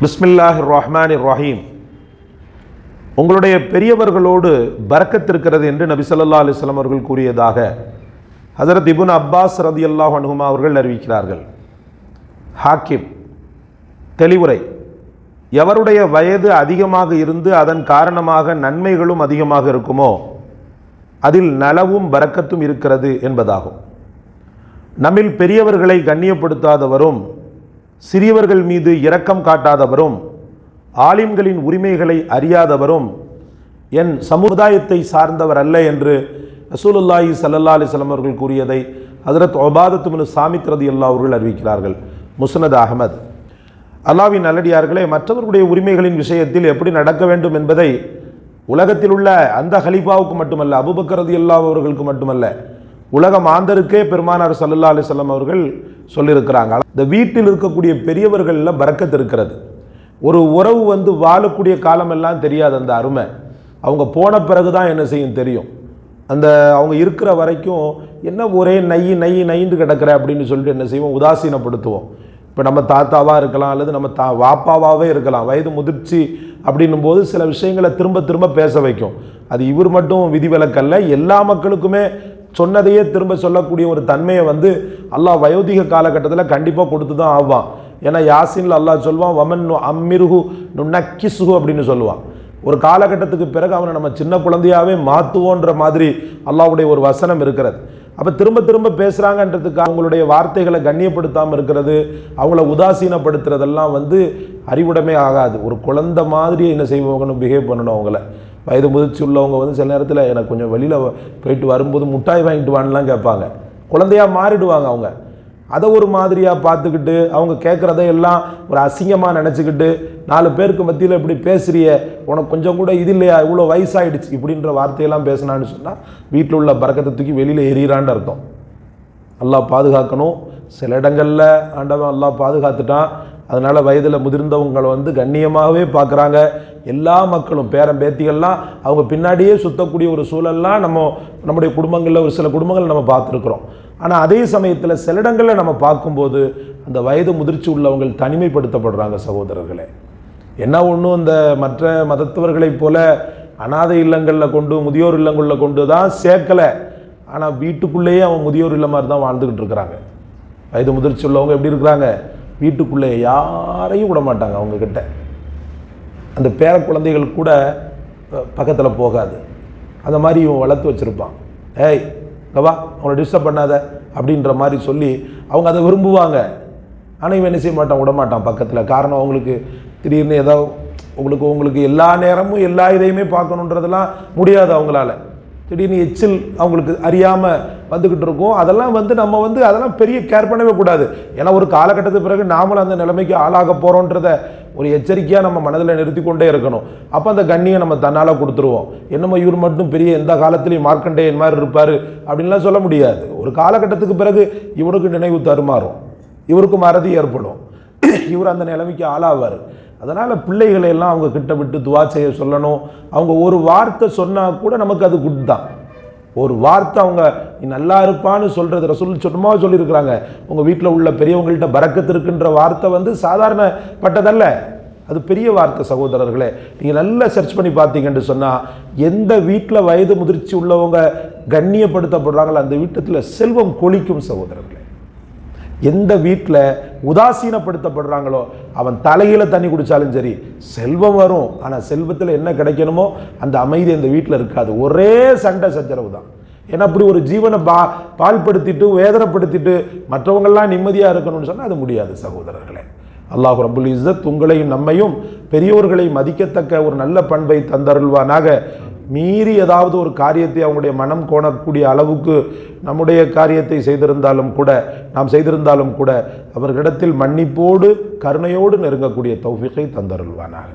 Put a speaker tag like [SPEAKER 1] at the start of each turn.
[SPEAKER 1] பிஸ்மில்லாஹிர் ரஹ்மானிர் ரஹீம். உங்களுடைய பெரியவர்களோடு பரக்கத் இருக்கிறது என்று நபி ஸல்லல்லாஹு அலைஹி வஸல்லம் அவர்கள் கூறியதாக ஹஜ்ரத் இப்னு அப்பாஸ் ரலியல்லாஹு அன்ஹுமா அவர்கள் அறிவிக்கிறார்கள். ஹாக்கிம் தெளிவுரை: எவருடைய வயது அதிகமாக இருந்து அதன் காரணமாக நன்மைகளும் அதிகமாக இருக்குமோ அதில் நலவும் பரக்கத்தும் இருக்கிறது என்பதாகும். நம்மில் பெரியவர்களை கண்ணியப்படுத்தாதவரும் சிறியவர்கள் மீது இரக்கம் காட்டாதவரும் ஆலிம்களின் உரிமைகளை அறியாதவரும் என் சமுதாயத்தை சார்ந்தவர் அல்ல என்று ரசூலுல்லாஹி ஸல்லல்லாஹு அலைஹி வஸல்லம் அவர்கள் கூறியதை ஹஜ்ரத் உபாதத் இப்னு சாமித் ரலியல்லாஹு அவர்கள் அறிவிக்கிறார்கள். முஸ்னத் அஹ்மத். அல்லாஹ்வின் நல்லடியார்களே, மற்றவர்களுடைய உரிமைகளின் விஷயத்தில் எப்படி நடக்க வேண்டும் என்பதை உலகத்தில் உள்ள அந்த ஹலீஃபாவுக்கு மட்டுமல்ல, அபூபக்கர் ரலியல்லாஹு அவர்களுக்கு மட்டுமல்ல, உலக மாந்தருக்கே பெருமானார் ஸல்லல்லாஹு அலைஹி வஸல்லம் அவர்கள் சொல்லியிருக்கிறாங்க. இந்த வீட்டில் இருக்கக்கூடிய பெரியவர்களில் பரக்கத் இருக்கிறது. ஒரு உறவு வாழக்கூடிய காலமெல்லாம் தெரியாது அந்த அருமை. அவங்க போன பிறகு தான் என்ன செய்யும் தெரியும். அந்த அவங்க இருக்கிற வரைக்கும் என்ன ஒரே நைன்னு கிடக்கிற அப்படின்னு சொல்லிட்டு என்ன செய்வோம், உதாசீனப்படுத்துவோம். இப்போ நம்ம தாத்தாவாக இருக்கலாம் அல்லது நம்ம வாப்பாவாகவே இருக்கலாம். வயது முதிர்ச்சி அப்படின்னும் போது சில விஷயங்களை திரும்ப திரும்ப பேச வைக்கும். அது இவர் மட்டும் விதிவிலக்கல்ல, எல்லா மக்களுக்குமே சொன்னதையே திரும்ப சொல்லக்கூடிய ஒரு தன்மையை அல்லாஹ் வயோதிக காலகட்டத்தில் கண்டிப்பாக கொடுத்து தான் ஆவான். ஏன்னா யாசின்ல அல்லாஹ் சொல்வான், வமன் அம்மிருஹு நுன்னக்கிசுஹு அப்படின்னு சொல்லுவான். ஒரு காலகட்டத்துக்கு பிறகு அவனை நம்ம சின்ன குழந்தையாகவே மாற்றுவோன்ற மாதிரி அல்லாஹ்வுடைய ஒரு வசனம் இருக்கிறது. அப்போ திரும்ப திரும்ப பேசுகிறாங்கன்றதுக்கு அவங்களுடைய வார்த்தைகளை கண்ணியப்படுத்தாமல் இருக்கிறது, அவங்கள உதாசீனப்படுத்துறதெல்லாம் அறிவுடைமை ஆகாது. ஒரு குழந்தை மாதிரி என்ன செய்வாங்கன்னு பிஹேவ் பண்ணணும். அவங்கள வயது முதிர்ச்சி உள்ளவங்க சில நேரத்தில் எனக்கு கொஞ்சம் வெளியில் போயிட்டு வரும்போது முட்டாய் வாங்கிட்டு வான்லாம் கேட்பாங்க. குழந்தையாக மாறிடுவாங்க அவங்க. அதை ஒரு மாதிரியாக பார்த்துக்கிட்டு அவங்க கேட்குறதையெல்லாம் ஒரு அசிங்கமாக நினச்சிக்கிட்டு 4 பேருக்கு மத்தியில் இப்படி பேசுகிறிய, உனக்கு கொஞ்சம் கூட இது இல்லையா, இவ்வளோ வயசாகிடுச்சு இப்படின்ற வார்த்தையெல்லாம் பேசினான்னு சொன்னால் வீட்டில் உள்ள பரக்கத்தை தூக்கி வெளியில் எறிகிறான்னு அர்த்தம். அல்லாஹ் பாதுகாக்கணும். சில இடங்களில் ஆண்டவன் அல்லாஹ் பாதுகாத்துட்டான். அதனால் வயதில் முதிர்ந்தவங்களை கண்ணியமாகவே பார்க்குறாங்க. எல்லா மக்களும் பேரன் பேத்திகள்லாம் அவங்க பின்னாடியே சுற்றக்கூடிய ஒரு சூழல்லாம் நம்முடைய குடும்பங்களில் ஒரு சில குடும்பங்கள் நம்ம பார்த்துருக்குறோம். ஆனால் அதே சமயத்தில் சில இடங்களில் நம்ம பார்க்கும்போது அந்த வயது முதிர்ச்சி உள்ளவங்கள் தனிமைப்படுத்தப்படுறாங்க. சகோதரர்களே, என்ன ஒன்றும் இந்த மற்ற மதத்தவர்களைப் போல அனாதை இல்லங்களில் கொண்டு முதியோர் இல்லங்களில் கொண்டு தான் சேர்க்கலை. ஆனால் வீட்டுக்குள்ளேயே அவன் முதியோர் இல்ல மாதிரி தான் வாழ்ந்துக்கிட்டு இருக்கிறாங்க. வயது முதிர்ச்சி உள்ளவங்க எப்படி இருக்கிறாங்க, வீட்டுக்குள்ளே யாரையும் விட மாட்டாங்க. அவங்கக்கிட்ட அந்த பேர குழந்தைகள் கூட பக்கத்தில் போகாது. அந்த மாதிரி இவன் வளர்த்து வச்சுருப்பான். ஏய் கவா, அவனை டிஸ்டர்ப் பண்ணாத அப்படின்ற மாதிரி சொல்லி அவங்க அதை விரும்புவாங்க. ஆனால் இவன் என்ன செய்ய மாட்டான், விட மாட்டான் பக்கத்தில். காரணம், அவங்களுக்கு திடீர்னு ஏதோ உங்களுக்கு எல்லா நேரமும் எல்லா இதையுமே பார்க்கணுன்றதெல்லாம் முடியாது. அவங்களால திடீர்னு எச்சில் அவங்களுக்கு அறியாமல் வந்துக்கிட்டு இருக்கும். அதெல்லாம் நம்ம அதெல்லாம் பெரிய கேர் பண்ணவே கூடாது. ஏன்னா ஒரு காலகட்டத்துக்கு பிறகு நாமளும் அந்த நிலைமைக்கு ஆளாக போகிறோன்றத ஒரு எச்சரிக்கையாக நம்ம மனதில் நிறுத்தி கொண்டே இருக்கணும். அப்போ அந்த கண்ணியை நம்ம தன்னால் கொடுத்துருவோம். என்னமோ இவர் மட்டும் பெரிய எந்த காலத்துலேயும் மார்க்கண்டேயன் மாதிரி இருப்பார் அப்படின்லாம் சொல்ல முடியாது. ஒரு காலகட்டத்துக்கு பிறகு இவருக்கு நினைவு தருமாறும், இவருக்கு மறதி ஏற்படும், இவர் அந்த நிலைமைக்கு ஆளாவார். அதனால் பிள்ளைகளை எல்லாம் அவங்க கிட்ட விட்டு துவா செய்ய சொல்லணும். அவங்க ஒரு வார்த்தை சொன்னால் கூட நமக்கு அது குட் தான். ஒரு வார்த்தை அவங்க நீ நல்லா இருப்பான்னு சொல்கிறது ரசூல் சும்மா சொல்லியிருக்கிறாங்க. உங்கள் வீட்டில் உள்ள பெரியவங்கள்ட்ட பரக்கத்து இருக்குன்ற வார்த்தை சாதாரணப்பட்டதல்ல, அது பெரிய வார்த்தை. சகோதரர்களே, நீங்கள் நல்லா சர்ச் பண்ணி பார்த்தீங்கன்னு சொன்னால் எந்த வீட்டில் வயது முதிர்ச்சி உள்ளவங்க கண்ணியப்படுத்தப்படுறாங்களோ அந்த வீட்டத்தில் செல்வம் கொளிக்கும். சகோதரர்களே, எந்த வீட்டில் உதாசீனப்படுத்தப்படுறாங்களோ அவன் தலையில் தண்ணி குடித்தாலும் சரி செல்வம் வரும். ஆனால் செல்வத்தில் என்ன கிடைக்கணுமோ அந்த அமைதி அந்த வீட்டில் இருக்காது. ஒரே சண்டை சச்சரவு தான். ஏன்னா அப்படி ஒரு ஜீவனை பால்படுத்திட்டு வேதனைப்படுத்திட்டு மற்றவங்கள்லாம் நிம்மதியாக இருக்கணும்னு சொன்னால் அது முடியாது. சகோதரர்களே, அல்லாஹ் ரப்புல் இஸ்ஸத் உங்களையும் நம்மையும் பெரியோர்களை மதிக்கத்தக்க ஒரு நல்ல பண்பை தந்தருள்வானாக. மீறி ஏதாவது ஒரு காரியத்தை அவங்களுடைய மனம் கோணக்கூடிய அளவுக்கு நம்முடைய காரியத்தை நாம் செய்திருந்தாலும் கூட அவர்களிடத்தில் மன்னிப்போடு கருணையோடு நெருங்கக்கூடிய தௌஃபீகை தந்தருள்வானாக.